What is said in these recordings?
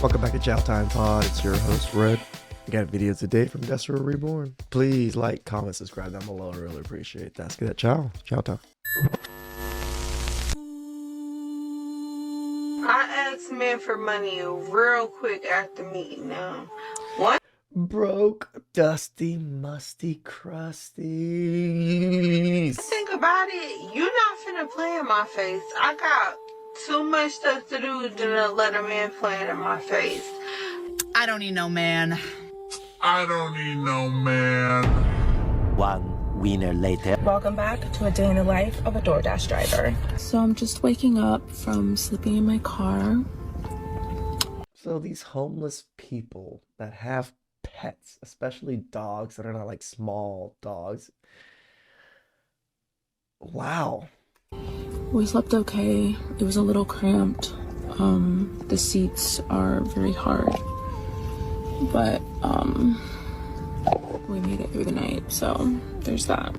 Welcome back to Chow Time Pod. It's your host, Red. We got videos today from Destro Reborn. Please like, comment, subscribe down below. I really appreciate that. Let's get that chow. Chow time. I asked men for money real quick after meeting them. One Broke, dusty, musty, crusty. thing about it, you not finna play in my face. I got too much stuff to do to let a man play in my face. I don't need no man. I don't need no man. One winner later. Welcome back to a day in the life of a DoorDash driver. So I'm just waking up from sleeping in my car. So these homeless people that have pets, especially dogs that are not like small dogs. Wow. We slept okay. It was a little cramped. The seats are very hard. But we made it through the night, so there's that.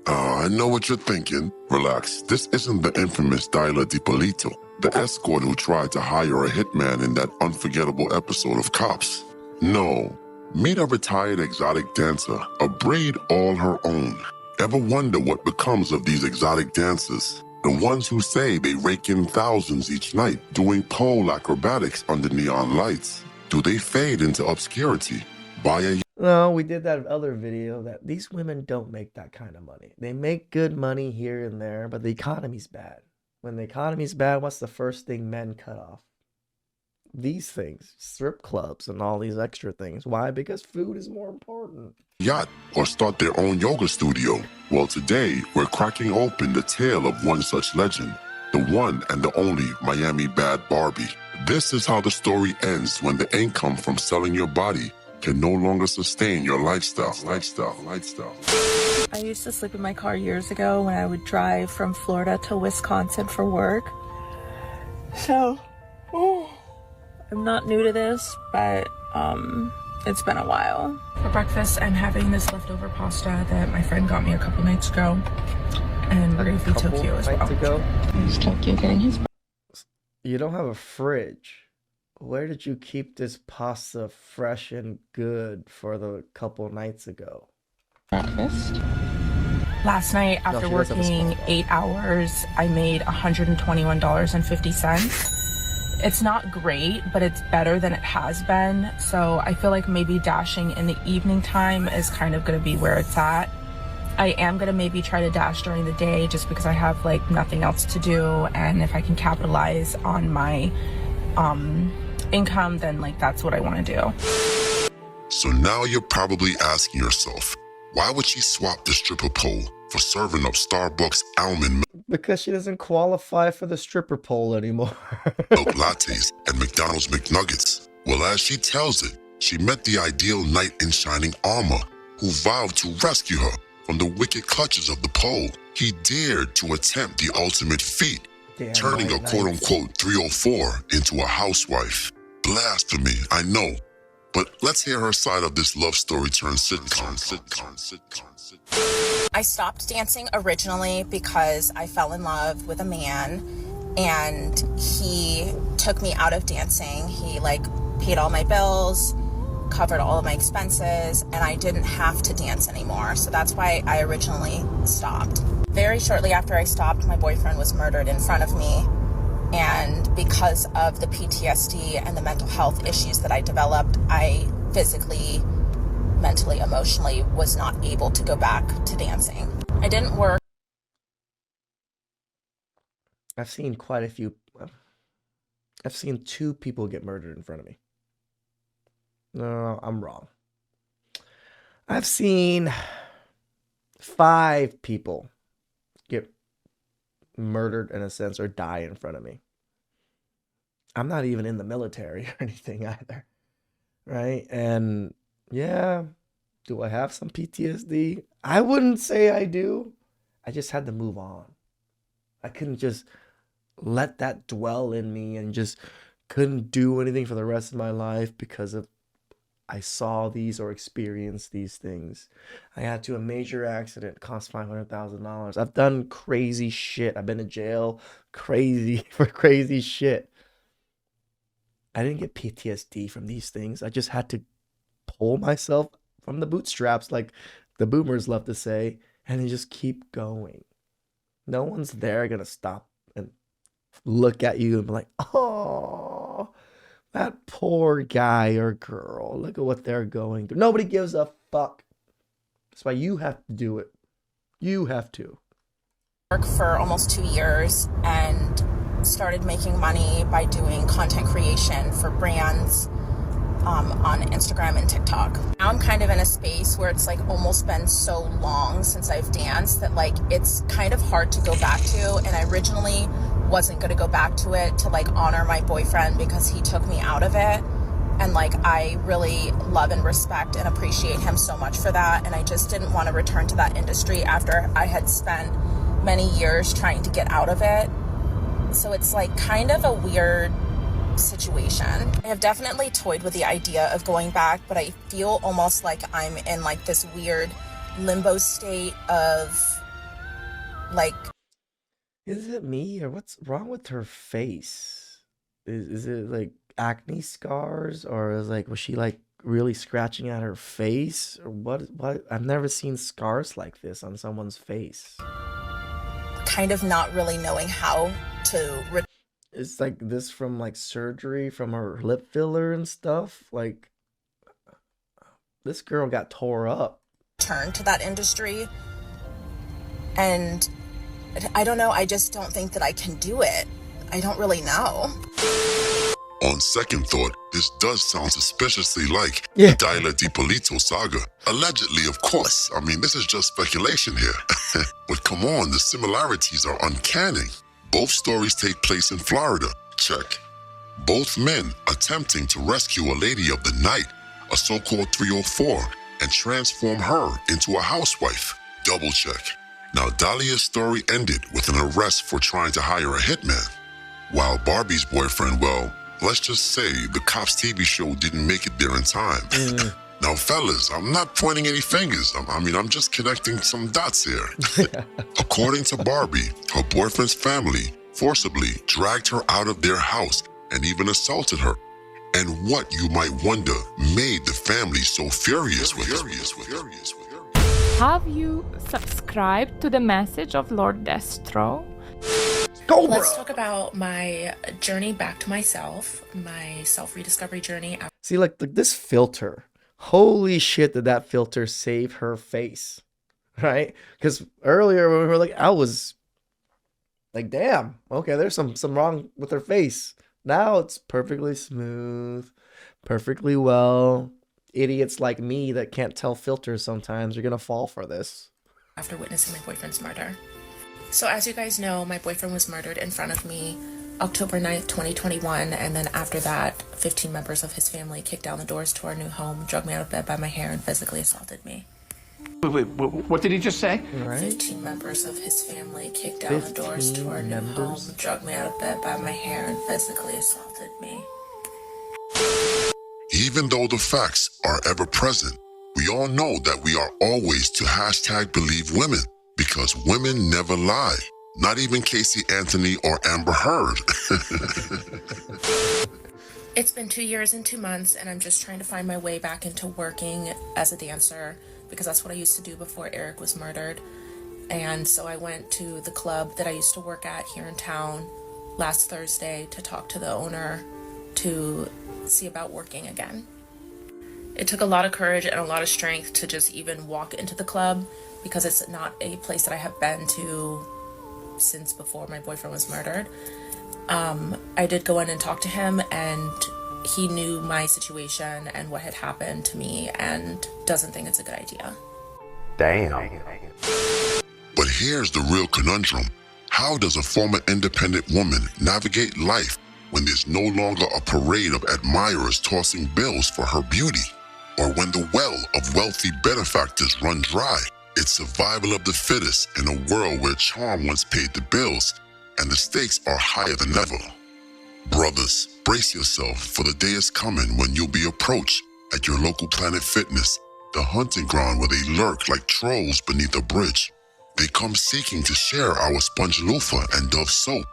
I know what you're thinking. Relax. This isn't the infamous Dyla DiPolito, the escort who tried to hire a hitman in that unforgettable episode of Cops. No. Meet a retired exotic dancer, a breed all her own. Ever wonder what becomes of these exotic dancers? The ones who say they rake in thousands each night doing pole acrobatics under neon lights. Do they fade into obscurity? No, we did that other video that these women don't make that kind of money. They make good money here and there, but the economy's bad. When the economy's bad, what's the first thing men cut off? These things, strip clubs and all these extra things. Why? Because food is more important. Yacht or start their own yoga studio. Well, today we're cracking open the tale of one such legend, the one and the only Miami Bad Barbie. This is how the story ends when the income from selling your body can no longer sustain your lifestyle. I used to sleep in my car years ago when I would drive from Florida to Wisconsin for work. So, I'm not new to this, but it's been a while. For breakfast, I'm having this leftover pasta that my friend got me a couple nights ago. And we're going to feed Tokyo as well. Is Tokyo getting his... You don't have a fridge. Where did you keep this pasta fresh and good for the couple nights ago? breakfast? Last night, after working 8 hours, I made $121.50. It's not great, but it's better than it has been. So I feel like maybe dashing in the evening time is kind of going to be where it's at. I am going to maybe try to dash during the day just because I have like nothing else to do. And if I can capitalize on my income, then like that's what I want to do. So now you're probably asking yourself, why would she swap the stripper pole for serving up Starbucks almond Because she doesn't qualify for the stripper pole anymore. milk lattes and McDonald's McNuggets? Well, as she tells it, she met the ideal knight in shining armor who vowed to rescue her from the wicked clutches of the pole. He dared to attempt the ultimate feat, turning a quote-unquote 304 into a housewife. Blasphemy, I know. But let's hear her side of this love story turned sitcom. I stopped dancing originally because I fell in love with a man and he took me out of dancing. He like paid all my bills, covered all of my expenses, and I didn't have to dance anymore. So that's why I originally stopped. Very shortly after I stopped, my boyfriend was murdered in front of me. And because of the PTSD and the mental health issues that I developed, I physically, mentally, emotionally was not able to go back to dancing. I didn't work. I've seen quite a few. I've seen 2 people get murdered in front of me. No, I'm wrong. I've seen 5 people get murdered in a sense or die in front of me. I'm not even in the military or anything either, right? And yeah, do I have some PTSD? I wouldn't say I do. I just had to move on. I couldn't just let that dwell in me and just couldn't do anything for the rest of my life because of I saw these or experienced these things. I had to a major accident, cost $500,000. I've done crazy shit. I've been to jail for crazy shit. I didn't get PTSD from these things. I just had to pull myself from the bootstraps, like the boomers love to say, and then just keep going. No one's there gonna stop and look at you and be like, oh, that poor guy or girl. Look at what they're going through. Nobody gives a fuck. That's why you have to do it. You have to. Work for almost 2 years and started making money by doing content creation for brands on Instagram and TikTok. Now I'm kind of in a space where it's like almost been so long since I've danced that like it's kind of hard to go back to, and I originally wasn't going to go back to it to like honor my boyfriend because he took me out of it, and like I really love and respect and appreciate him so much for that, and I just didn't want to return to that industry after I had spent many years trying to get out of it. So it's like kind of a weird situation. I have definitely toyed with the idea of going back, but I feel almost like I'm in like this weird limbo state of like, is it me or what's wrong with her face? Is it like acne scars, or is like, was she like really scratching at her face, or what? I've never seen scars like this on someone's face. kind of not really knowing how to It's like this from like surgery from her lip filler and stuff. Like, this girl got tore up. return to that industry. And I don't know, I just don't think that I can do it. I don't really know. On second thought, this does sound suspiciously like Yeah. the Dyla DiPolito saga. Allegedly, of course. I mean, this is just speculation here. But come on, the similarities are uncanny. Both stories take place in Florida. Check. Both men attempting to rescue a lady of the night, a so-called 304, and transform her into a housewife. Double check. Now, Dahlia's story ended with an arrest for trying to hire a hitman, while Barbie's boyfriend, well, let's just say the Cops TV show didn't make it there in time. Now, fellas, I'm not pointing any fingers. I'm just connecting some dots here. According to Barbie, her boyfriend's family forcibly dragged her out of their house and even assaulted her. And what, you might wonder, made the family so furious with her. Have you subscribed to the message of Lord Destro? Cobra! Let's talk about my journey back to myself, my self-rediscovery journey. See, like this filter. Holy shit, did that filter save her face? Right? Because earlier when we were like, I was like, damn, okay, there's some wrong with her face. Now it's perfectly smooth, perfectly well. Idiots like me that can't tell filters sometimes are gonna fall for this. After witnessing my boyfriend's murder. So as you guys know, my boyfriend was murdered in front of me October 9th, 2021, and then after that, 15 members of his family kicked down the doors to our new home, drug me out of bed by my hair, and physically assaulted me. Wait, what did he just say? Right? 15 members of his family kicked down the doors to our new home, drug me out of bed by my hair, and physically assaulted me. Even though the facts are ever present, we all know that we are always to #BelieveWomen, because women never lie. Not even Casey Anthony or Amber Heard. It's been 2 years and 2 months, and I'm just trying to find my way back into working as a dancer, because that's what I used to do before Eric was murdered. And so I went to the club that I used to work at here in town last Thursday to talk to the owner to see about working again. It took a lot of courage and a lot of strength to just even walk into the club, because it's not a place that I have been to since before my boyfriend was murdered. I did go in and talk to him, and he knew my situation and what had happened to me and doesn't think it's a good idea. Damn. But here's the real conundrum. How does a former independent woman navigate life when there's no longer a parade of admirers tossing bills for her beauty? Or when the well of wealthy benefactors run dry? It's survival of the fittest in a world where charm once paid the bills and the stakes are higher than ever. Brothers, brace yourself, for the day is coming when you'll be approached at your local Planet Fitness, the hunting ground where they lurk like trolls beneath a bridge. They come seeking to share our sponge loofah and Dove soap.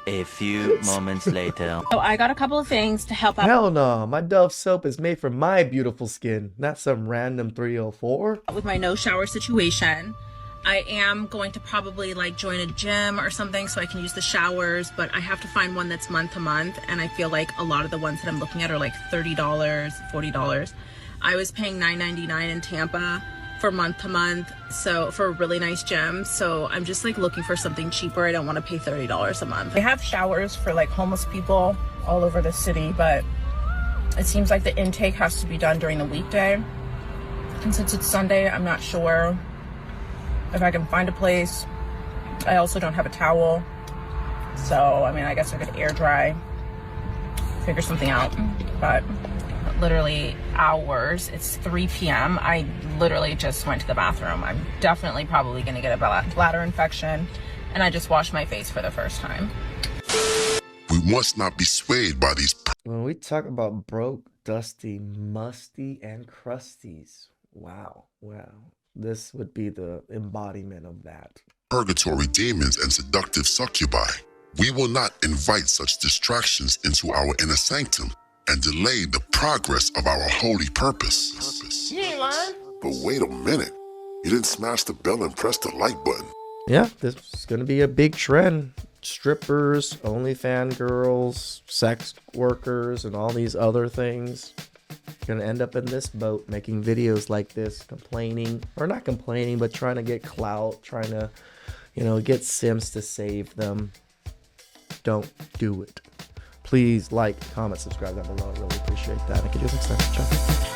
A few moments later. So I got a couple of things to help out Hell no, my Dove soap is made for my beautiful skin, not some random 304. with my no shower situation. I am going to probably like join a gym or something so I can use the showers, but I have to find one that's month to month, and I feel like a lot of the ones that I'm looking at are like $30, $40. I was paying $9.99 in Tampa for month to month, so for a really nice gym. So I'm just like looking for something cheaper. I don't want to pay $30 a month. They have showers for like homeless people all over the city, but it seems like the intake has to be done during the weekday. And since it's Sunday, I'm not sure if I can find a place. I also don't have a towel. So, I mean, I guess I could air dry, figure something out. But literally hours, it's 3 p.m. I literally just went to the bathroom. I'm definitely probably gonna get a bladder infection. And I just washed my face for the first time. We must not be swayed by these When we talk about broke, dusty, musty, and crusties, wow. This would be the embodiment of that. purgatory demons and seductive succubi. We will not invite such distractions into our inner sanctum and delay the progress of our holy purpose. You ain't lying. But wait a minute. You didn't smash the bell and press the like button. Yeah, this is going to be a big trend. Strippers, OnlyFans girls, sex workers, and all these other things. Gonna end up in this boat making videos like this, complaining, or not complaining, but trying to get clout, trying to, get Sims to save them. Don't do it. Please like, comment, subscribe down below. I really appreciate that. I can do next time. Ciao.